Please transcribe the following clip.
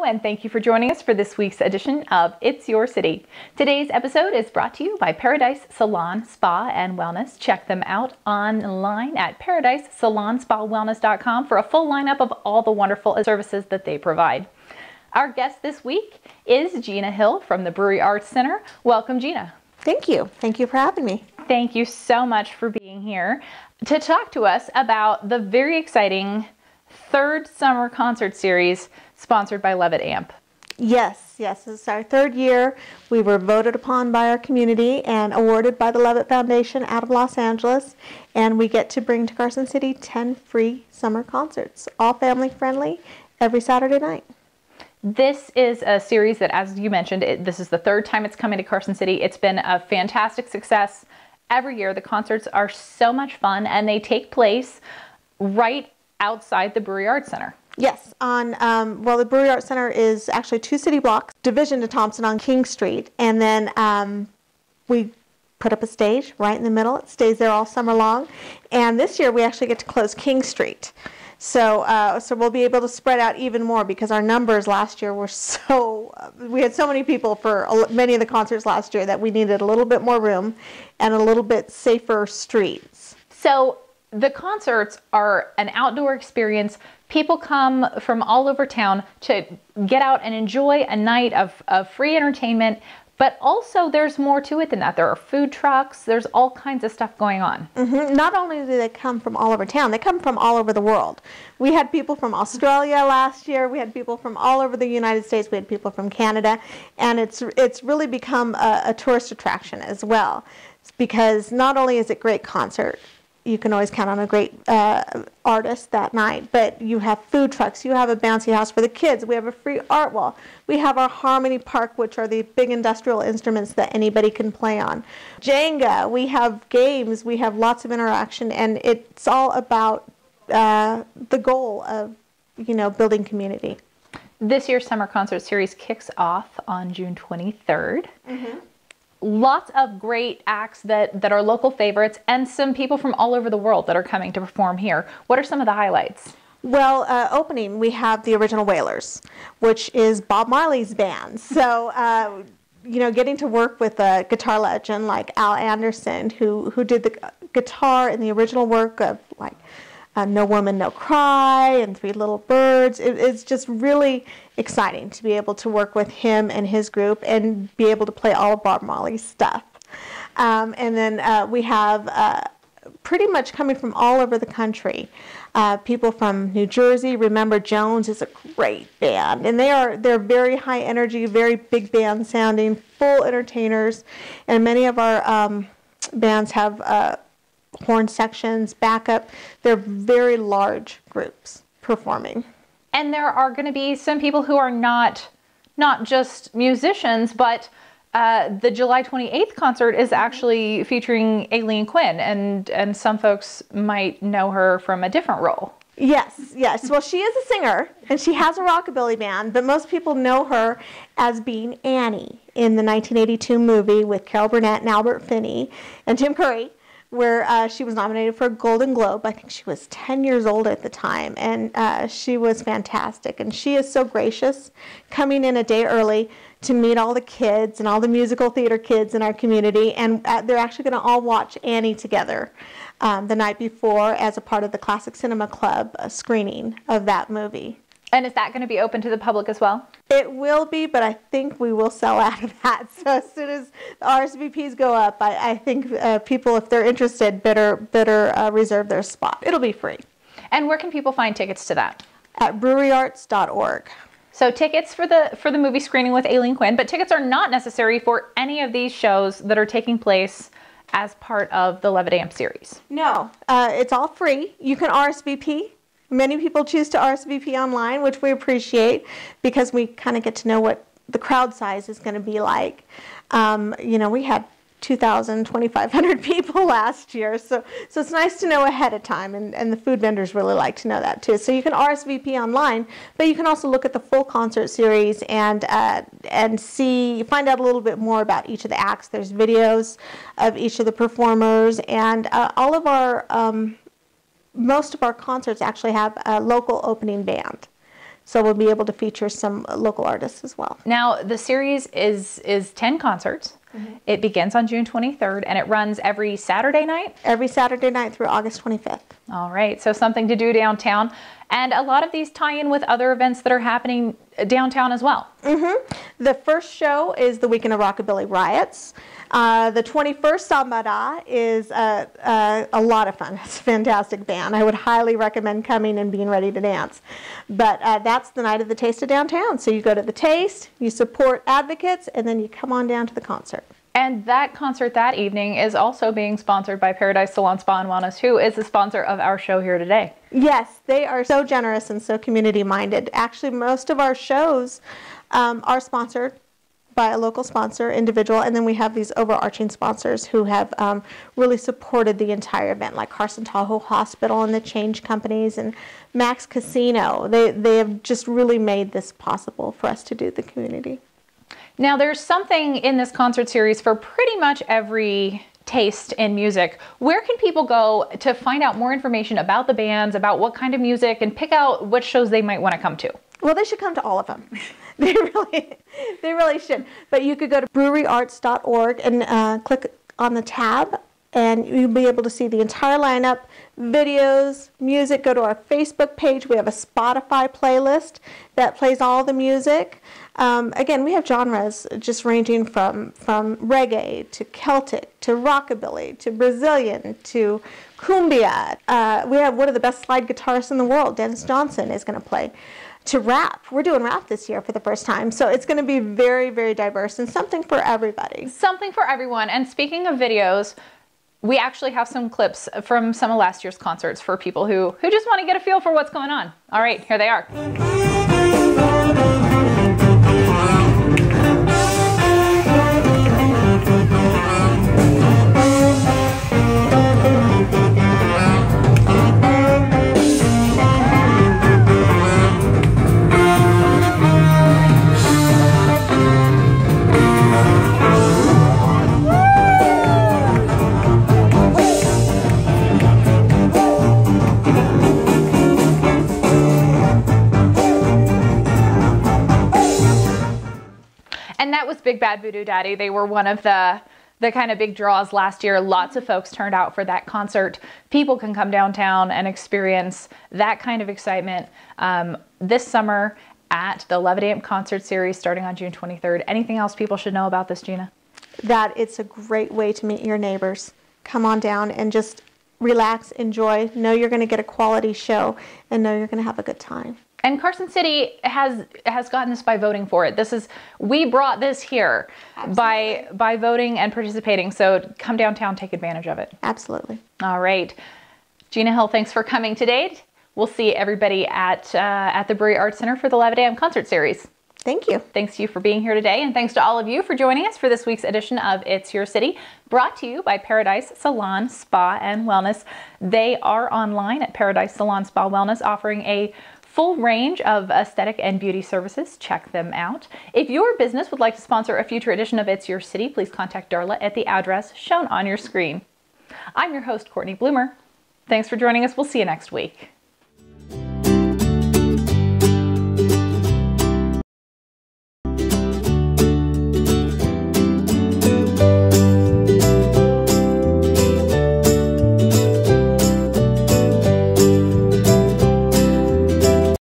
and thank you for joining us for this week's edition of It's Your City. Today's episode is brought to you by Paradise Salon, Spa, and Wellness. Check them out online at paradisesalonspawellness.com for a full lineup of all the wonderful services that they provide. Our guest this week is Gina Hill from the Brewery Arts Center. Welcome, Gina. Thank you. Thank you for having me. Thank you so much for being here to talk to us about the very exciting third summer concert series sponsored by Levitt Amp. Yes, this is our third year. We were voted upon by our community and awarded by the Levitt Foundation out of Los Angeles, and we get to bring to Carson City 10 free summer concerts, all family friendly, every Saturday night. This is a series that, as you mentioned, this is the third time it's coming to Carson City. It's been a fantastic success. Every year the concerts are so much fun, and they take place right outside the Brewery Arts Center. Yes, the Brewery Arts Center is actually 2 city blocks, division to Thompson on King Street, and then we put up a stage right in the middle. It stays there all summer long, and this year we actually get to close King Street. So we'll be able to spread out even more because our numbers last year were we had so many people for many of the concerts last year that we needed a little bit more room and a little bit safer streets. So the concerts are an outdoor experience. People come from all over town to get out and enjoy a night of free entertainment, but also there's more to it than that. There are food trucks, there's all kinds of stuff going on. Mm-hmm. Not only do they come from all over town, they come from all over the world. We had people from Australia last year, we had people from all over the United States, we had people from Canada, and it's really become a tourist attraction as well, because not only is it a great concert, you can always count on a great artist that night, but you have food trucks, you have a bouncy house for the kids, we have a free art wall, we have our Harmony Park, which are the big industrial instruments that anybody can play on. Jenga, we have games, we have lots of interaction, and it's all about the goal of, building community. This year's summer concert series kicks off on June 23rd. Mm-hmm. Lots of great acts that are local favorites and some people from all over the world that are coming to perform here. What are some of the highlights? Well, opening, we have the Original Wailers, which is Bob Marley's band. So, getting to work with a guitar legend like Al Anderson, who did the guitar in the original work of No Woman, No Cry, and Three Little Birds. It's just really exciting to be able to work with him and his group and be able to play all of Bob Marley's stuff. And then we have pretty much coming from all over the country. People from New Jersey. Remember Jones is a great band, and they're very high energy, very big band sounding, full entertainers, and many of our bands have horn sections, backup. They're very large groups performing. And there are going to be some people who are not just musicians, but the July 28th concert is actually featuring Aileen Quinn, and some folks might know her from a different role. Yes. Well, she is a singer, and she has a rockabilly band, but most people know her as being Annie in the 1982 movie with Carol Burnett and Albert Finney and Tim Curry, where she was nominated for a Golden Globe. I think she was 10 years old at the time, and she was fantastic. And she is so gracious, coming in a day early to meet all the kids and all the musical theater kids in our community, and they're actually going to all watch Annie together the night before as a part of the Classic Cinema Club screening of that movie. And is that going to be open to the public as well? It will be, but I think we will sell out of that. So as soon as the RSVPs go up, I think people, if they're interested, better reserve their spot. It'll be free. And where can people find tickets to that? At breweryarts.org. So tickets for the movie screening with Aileen Quinn, but tickets are not necessary for any of these shows that are taking place as part of the Levitt Amp series. No, it's all free. You can RSVP. Many people choose to RSVP online, which we appreciate because we kind of get to know what the crowd size is going to be like. We had 2,000, 2,500 people last year, so it's nice to know ahead of time, and the food vendors really like to know that too. So you can RSVP online, but you can also look at the full concert series and find out a little bit more about each of the acts. There's videos of each of the performers, and all of our most of our concerts actually have a local opening band. So we'll be able to feature some local artists as well. Now, the series is 10 concerts. It begins on June 23rd, and it runs every Saturday night? Every Saturday night through August 25th. All right, so something to do downtown. And a lot of these tie in with other events that are happening downtown as well. The first show is the Weekend of Rockabilly Riots. The 21st Samba is a lot of fun. It's a fantastic band. I would highly recommend coming and being ready to dance. But that's the night of the Taste of Downtown. So you go to the Taste, you support advocates, and then you come on down to the concert. And that concert that evening is also being sponsored by Paradise Salon Spa and Wellness, who is the sponsor of our show here today. Yes, they are so generous and so community-minded. Actually, most of our shows are sponsored by a local sponsor, individual, and then we have these overarching sponsors who have really supported the entire event, like Carson Tahoe Hospital and the Change Companies and Max Casino. They have just really made this possible for us to do the community. Now, there's something in this concert series for pretty much every taste in music. Where can people go to find out more information about the bands, about what kind of music, and pick out what shows they might want to come to? Well, they should come to all of them. They really should. But you could go to breweryarts.org and click on the tab, and you'll be able to see the entire lineup, videos, music. Go to our Facebook page. We have a Spotify playlist that plays all the music. Again, we have genres just ranging from reggae to Celtic to rockabilly to Brazilian to cumbia. We have one of the best slide guitarists in the world, Dennis Johnson, is going to play. To rap. We're doing rap this year for the first time. So it's going to be very, very diverse and something for everybody. Something for everyone. And speaking of videos, we actually have some clips from some of last year's concerts for people who just want to get a feel for what's going on. All right, here they are. And that was Big Bad Voodoo Daddy. They were one of the kind of big draws last year. Lots of folks turned out for that concert. People can come downtown and experience that kind of excitement this summer at the Levitt Amp Concert Series starting on June 23rd. Anything else people should know about this, Gina? That it's a great way to meet your neighbors. Come on down and just relax, enjoy, know you're going to get a quality show, and know you're going to have a good time. And Carson City has gotten this by voting for it. We brought this here by voting and participating. So come downtown, take advantage of it. Absolutely. All right. Gina Hill, thanks for coming today. We'll see everybody at the Brewery Arts Center for the Levitt Amp Concert Series. Thank you. Thanks to you for being here today, and thanks to all of you for joining us for this week's edition of It's Your City, brought to you by Paradise Salon Spa and Wellness. They are online at Paradise Salon Spa Wellness, offering a full range of aesthetic and beauty services. Check them out. If your business would like to sponsor a future edition of It's Your City, please contact Darla at the address shown on your screen. I'm your host, Cortney Bloomer. Thanks for joining us. We'll see you next week.